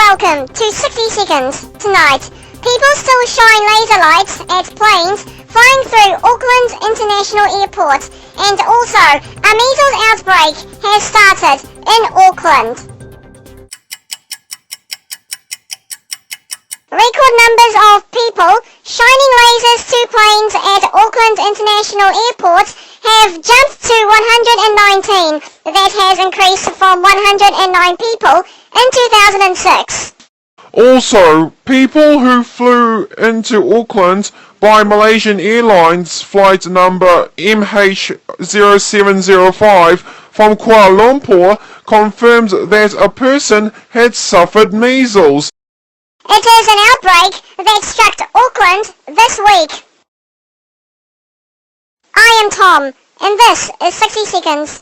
Welcome to 60 Seconds. Tonight, people still shine laser lights at planes flying through Auckland International Airport, and also a measles outbreak has started in Auckland. Record numbers of people shining lasers to planes at Auckland International Airport have jumped to 119. That has increased from 109 people in 2006. Also, people who flew into Auckland by Malaysian Airlines flight number MH0705 from Kuala Lumpur confirmed that a person had suffered measles. It is an outbreak that struck Auckland this week. I am Tom, and this is 60 Seconds.